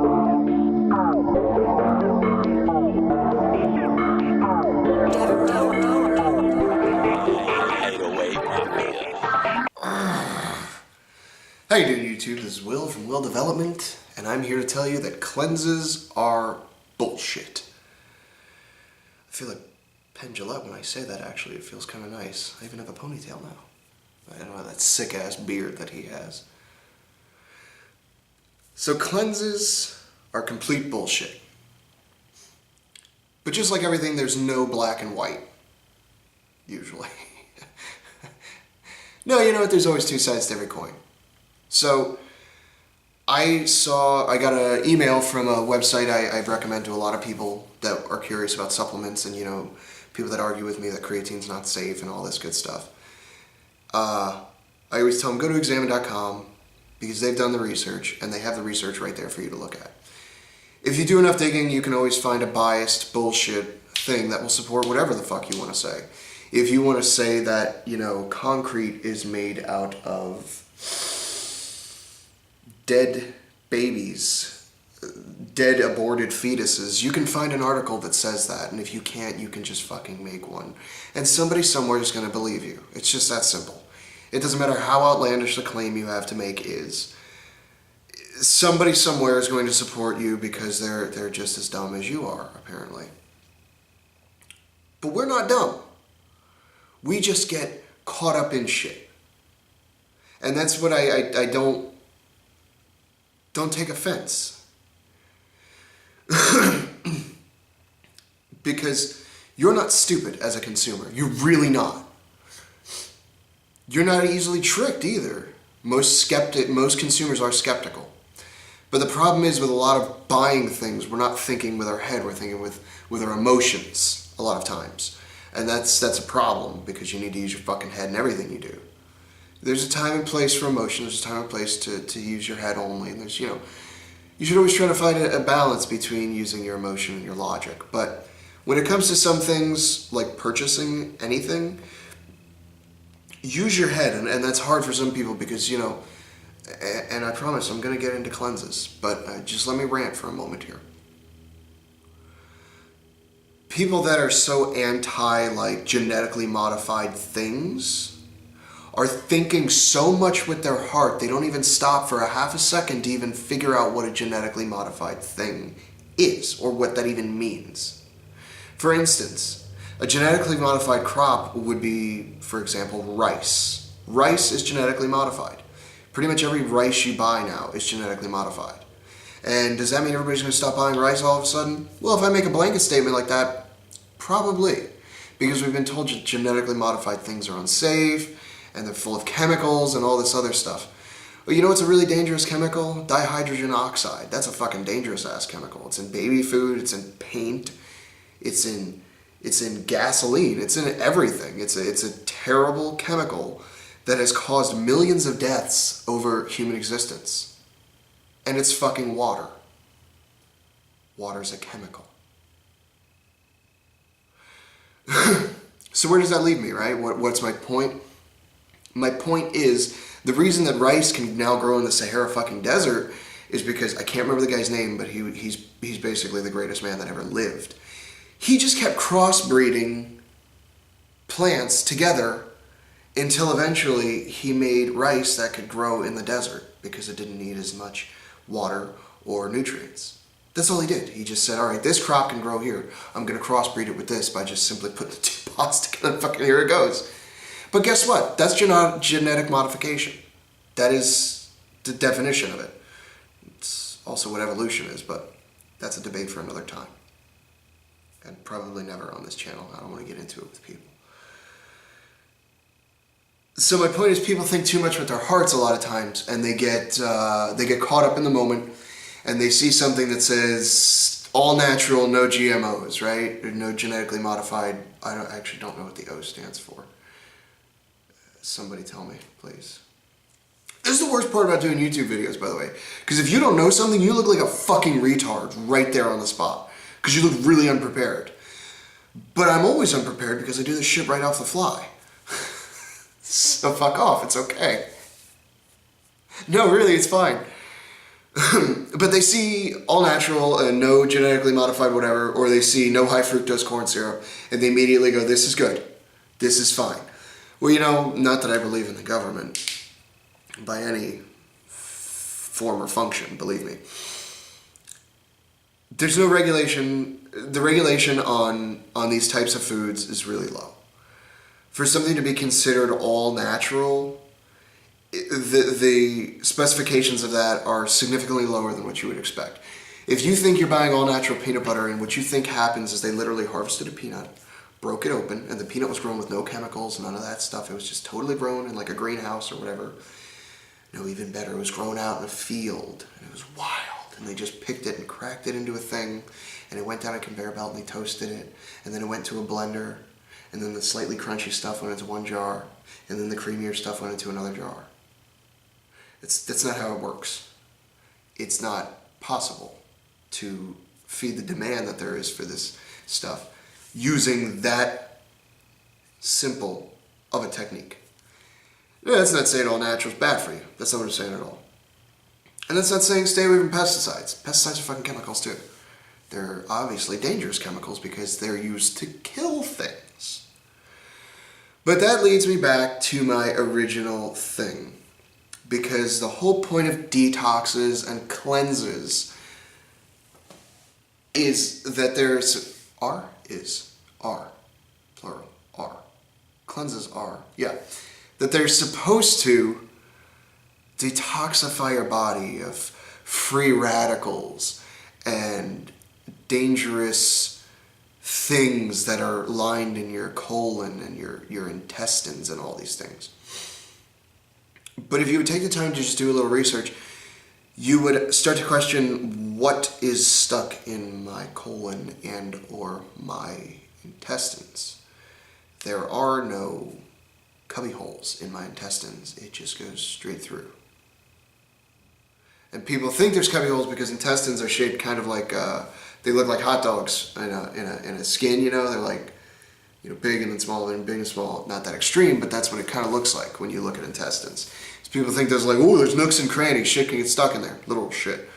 How you doing, YouTube? This is Will from Will Development, and I'm here to tell you that cleanses are bullshit. I feel like Penn Jillette when I say that, actually. It feels kind of nice. I even have a ponytail now. I don't know, that sick-ass beard that he has. So cleanses are complete bullshit. But just like everything, there's no black and white. Usually. No, you know what? There's always two sides to every coin. So, I got an email from a website I recommend to a lot of people that are curious about supplements and, you know, people that argue with me that creatine's not safe and all this good stuff. I always tell them, go to examine.com because they've done the research and they have the research right there for you to look at. If you do enough digging, you can always find a biased bullshit thing that will support whatever the fuck you want to say. If you want to say that, you know, concrete is made out of dead babies, dead aborted fetuses, you can find an article that says that, and if you can't, you can just fucking make one. And somebody somewhere is going to believe you. It's just that simple. It doesn't matter how outlandish the claim you have to make is. Somebody somewhere is going to support you because they're just as dumb as you are, apparently. But we're not dumb. We just get caught up in shit. And that's what I don't take offense. Because you're not stupid as a consumer. You're really not. You're not easily tricked either. Most consumers are skeptical. But the problem is with a lot of buying things, we're not thinking with our head, we're thinking with our emotions a lot of times. And that's a problem because you need to use your fucking head in everything you do. There's a time and place for emotion, there's a time and place to use your head only, and there's, you know, you should always try to find a balance between using your emotion and your logic. But when it comes to some things, like purchasing anything, use your head, and that's hard for some people because, you know, and I promise I'm going to get into cleanses, but just let me rant for a moment here. People that are so anti, like, genetically modified things are thinking so much with their heart, they don't even stop for a half a second to even figure out what a genetically modified thing is, or what that even means. For instance, a genetically modified crop would be, for example, rice. Rice is genetically modified. Pretty much every rice you buy now is genetically modified. And does that mean everybody's going to stop buying rice all of a sudden? Well, if I make a blanket statement like that, probably. Because we've been told genetically modified things are unsafe, and they're full of chemicals and all this other stuff. But you know what's a really dangerous chemical? Dihydrogen oxide. That's a fucking dangerous ass chemical. It's in baby food, it's in paint, it's in gasoline, it's in everything. It's a terrible chemical that has caused millions of deaths over human existence. And it's fucking water. Water's a chemical. So where does that leave me, right? What's my point? My point is, the reason that rice can now grow in the Sahara fucking desert is because, I can't remember the guy's name, but he's basically the greatest man that ever lived. He just kept crossbreeding plants together until eventually he made rice that could grow in the desert because it didn't need as much water or nutrients. That's all he did. He just said, all right, this crop can grow here. I'm going to crossbreed it with this by just simply putting the two pots together and fucking here it goes. But guess what? That's genetic modification. That is the definition of it. It's also what evolution is, but that's a debate for another time. And probably never on this channel. I don't want to get into it with people. So my point is, people think too much with their hearts a lot of times, and they get caught up in the moment, and they see something that says all natural, no GMOs, right? Or no genetically modified. I actually don't know what the O stands for. Somebody tell me, please. This is the worst part about doing YouTube videos, by the way. Because if you don't know something, you look like a fucking retard right there on the spot. Because you look really unprepared. But I'm always unprepared because I do this shit right off the fly. So fuck off, it's okay. No, really, it's fine. But they see all natural and no genetically modified whatever, or they see no high fructose corn syrup, and they immediately go, this is good. This is fine. Well, not that I believe in the government by any form or function, believe me. There's no regulation. The regulation on these types of foods is really low. For something to be considered all natural, the specifications of that are significantly lower than what you would expect. If you think you're buying all natural peanut butter and what you think happens is they literally harvested a peanut, broke it open, and the peanut was grown with no chemicals, none of that stuff. It was just totally grown in like a greenhouse or whatever. No, even better, it was grown out in a field, and it was wild, and they just picked it and cracked it into a thing, and it went down a conveyor belt and they toasted it, and then it went to a blender, and then the slightly crunchy stuff went into one jar, and then the creamier stuff went into another jar. That's not how it works. It's not possible to feed the demand that there is for this stuff using that simple of a technique. Yeah, that's not saying all natural is bad for you. That's not what I'm saying at all. And that's not saying stay away from pesticides. Pesticides are fucking chemicals too. They're obviously dangerous chemicals because they're used to kill things. But that leads me back to my original thing. Because the whole point of detoxes and cleanses is that plural, R. Cleanses are, yeah. That they're supposed to detoxify your body of free radicals and dangerous things that are lined in your colon and your intestines and all these things. But if you would take the time to just do a little research, you would start to question what is stuck in my colon and or my intestines. There are no cubby holes in my intestines. It just goes straight through. And people think there's cubby holes because intestines are shaped kind of like, they look like hot dogs in a skin, They're like, big and then small, then big and small. Not that extreme, but that's what it kind of looks like when you look at intestines. So people think there's there's nooks and crannies, shit can get stuck in there, literal shit.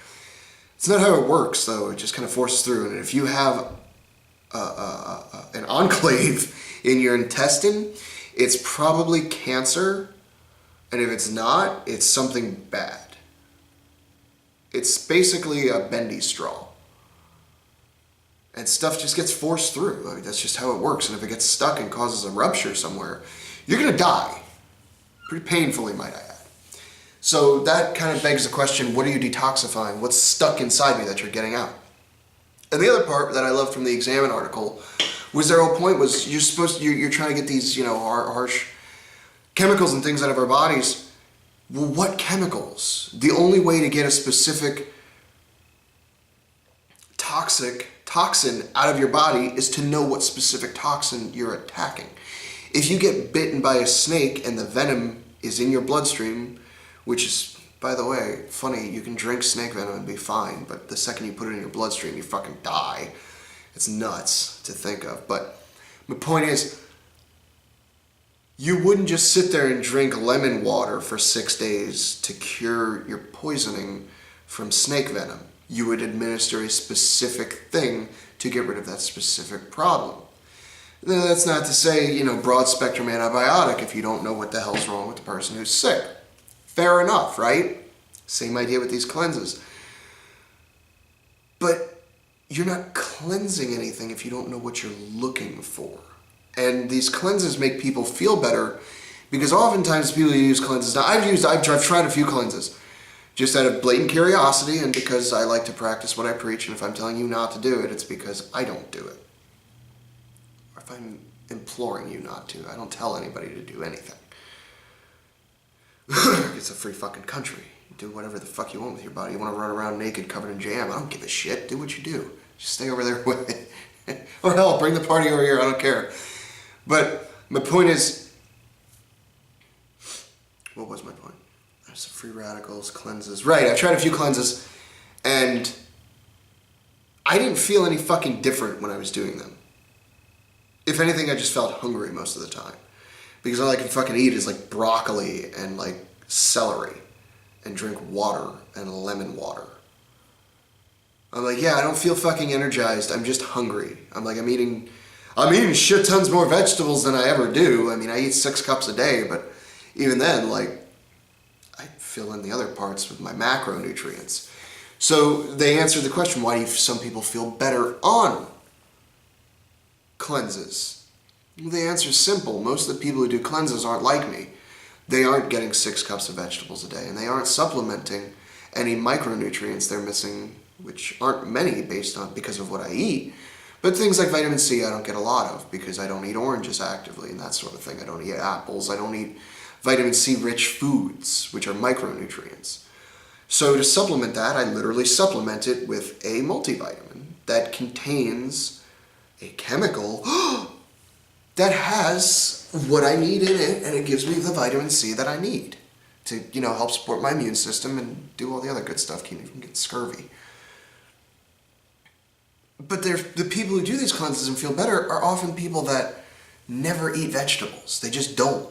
It's not how it works, though. It just kind of forces through. And if you have an enclave in your intestine, it's probably cancer. And if it's not, it's something bad. It's basically a bendy straw. And stuff just gets forced through. I mean, that's just how it works. And if it gets stuck and causes a rupture somewhere, you're going to die. Pretty painfully, might I add. So that kind of begs the question, what are you detoxifying? What's stuck inside me that you're getting out? And the other part that I love from the Examine article was their whole point was you're trying to get these, harsh chemicals and things out of our bodies. Well, what chemicals? The only way to get a specific toxin out of your body is to know what specific toxin you're attacking. If you get bitten by a snake and the venom is in your bloodstream, which is, by the way, funny, you can drink snake venom and be fine, but the second you put it in your bloodstream, you fucking die. It's nuts to think of. But my point is, you wouldn't just sit there and drink lemon water for 6 days to cure your poisoning from snake venom. You would administer a specific thing to get rid of that specific problem. Now, that's not to say, broad spectrum antibiotic if you don't know what the hell's wrong with the person who's sick. Fair enough, right? Same idea with these cleanses. But you're not cleansing anything if you don't know what you're looking for. And these cleanses make people feel better because oftentimes people use cleanses. Now, I've tried a few cleanses just out of blatant curiosity and because I like to practice what I preach. And if I'm telling you not to do it, it's because I don't do it. Or if I'm imploring you not to, I don't tell anybody to do anything. It's a free fucking country. Do whatever the fuck you want with your body. You want to run around naked covered in jam, I don't give a shit. Do what you do. Just stay over there with it. Or hell, bring the party over here, I don't care. But my point is, what was my point? There's free radicals, cleanses. Right, I tried a few cleanses, and I didn't feel any fucking different when I was doing them. If anything, I just felt hungry most of the time. Because all I can fucking eat is broccoli and celery and drink water and lemon water. I'm like, yeah, I don't feel fucking energized. I'm just hungry. I'm eating shit tons more vegetables than I ever do. I mean, I eat 6 cups a day, but even then, like, I fill in the other parts with my macronutrients. So they answered the question, why do some people feel better on cleanses? Well, the answer is simple. Most of the people who do cleanses aren't like me. They aren't getting 6 cups of vegetables a day, and they aren't supplementing any micronutrients they're missing, which aren't many because of what I eat. But things like vitamin C I don't get a lot of because I don't eat oranges actively and that sort of thing. I don't eat apples. I don't eat vitamin C rich foods, which are micronutrients. So to supplement that, I literally supplement it with a multivitamin that contains a chemical that has what I need in it, and it gives me the vitamin C that I need to, help support my immune system and do all the other good stuff, keep me from getting scurvy. But the people who do these cleanses and feel better are often people that never eat vegetables. They just don't.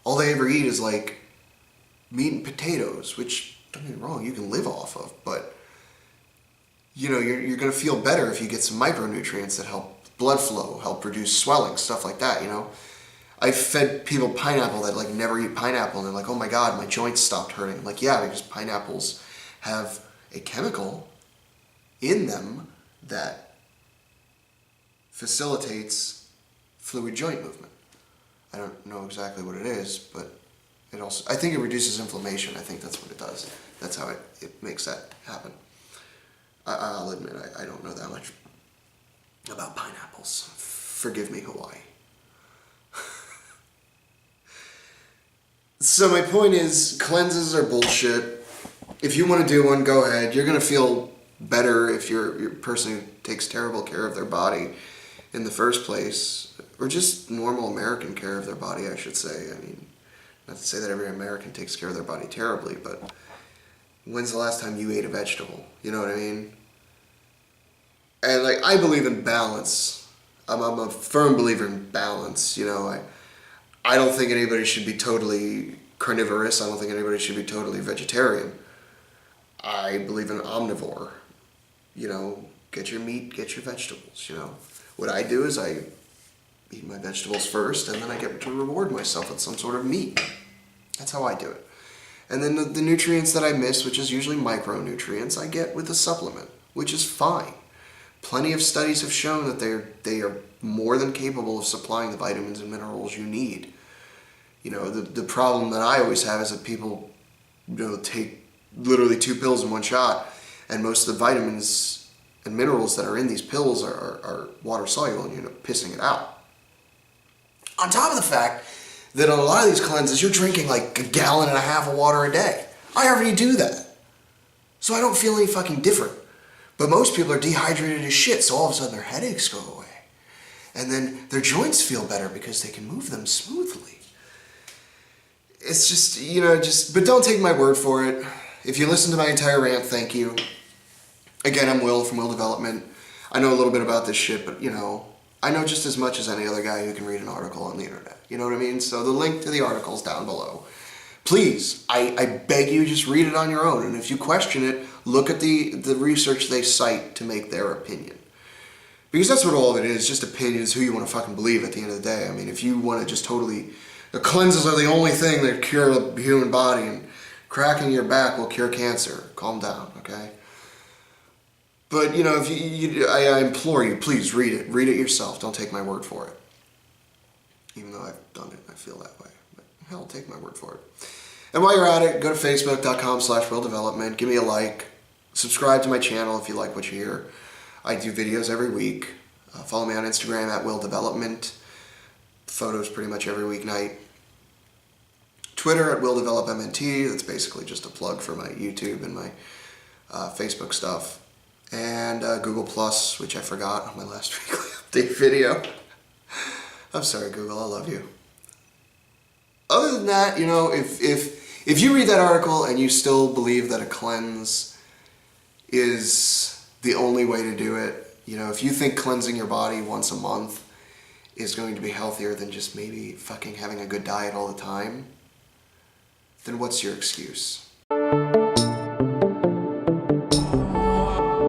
All they ever eat is like meat and potatoes, which, don't get me wrong, you can live off of, but you're going to feel better if you get some micronutrients that help blood flow, help reduce swelling, stuff like that, I fed people pineapple that like never eat pineapple, and they're like, oh my god, my joints stopped hurting. I'm like, yeah, because pineapples have a chemical in them that facilitates fluid joint movement. I don't know exactly what it is, but I think it reduces inflammation. I think that's what it does. That's how it makes that happen. I'll admit, I don't know that much about pineapples. Forgive me, Hawaii. So my point is, cleanses are bullshit. If you want to do one, go ahead. You're going to feel better if you're a person who takes terrible care of their body in the first place, or just normal American care of their body, I should say. I mean, not to say that every American takes care of their body terribly, but when's the last time you ate a vegetable? You know what I mean? And like, I believe in balance. I'm a firm believer in balance. I don't think anybody should be totally carnivorous. I don't think anybody should be totally vegetarian. I believe in omnivore. Get your meat, get your vegetables. What I do is I eat my vegetables first, and then I get to reward myself with some sort of meat. That's how I do it. And then the nutrients that I miss, which is usually micronutrients, I get with a supplement, which is fine. Plenty of studies have shown that they are more than capable of supplying the vitamins and minerals you need. The problem that I always have is that people, take literally 2 pills in one shot, and most of the vitamins and minerals that are in these pills are water soluble, and you end up pissing it out. On top of the fact that on a lot of these cleanses, you're drinking like 1.5 gallons of water a day. I already do that. So I don't feel any fucking different. But most people are dehydrated as shit, so all of a sudden their headaches go away. And then their joints feel better because they can move them smoothly. It's just, but don't take my word for it. If you listen to my entire rant, thank you. Again, I'm Will from Will Development. I know a little bit about this shit, but I know just as much as any other guy who can read an article on the internet. You know what I mean? So the link to the article is down below. Please, I beg you, just read it on your own. And if you question it, look at the research they cite to make their opinion. Because that's what all of it is, just opinions, who you want to fucking believe at the end of the day. I mean, if you want to just totally... The cleanses are the only thing that cure the human body, and cracking your back will cure cancer. Calm down, okay? But, if I implore you, please read it. Read it yourself. Don't take my word for it. Even though I've done it, I feel that way. But hell, take my word for it. And while you're at it, go to facebook.com/willdevelopment. Give me a like. Subscribe to my channel if you like what you hear. I do videos every week. Follow me on Instagram at willdevelopment. Photos pretty much every weeknight. Twitter at willdevelopmnt. That's basically just a plug for my YouTube and my Facebook stuff. And Google Plus, which I forgot on my last weekly update video. I'm sorry, Google. I love you. Other than that, if you read that article and you still believe that a cleanse is the only way to do it, if you think cleansing your body once a month is going to be healthier than just maybe fucking having a good diet all the time, then what's your excuse?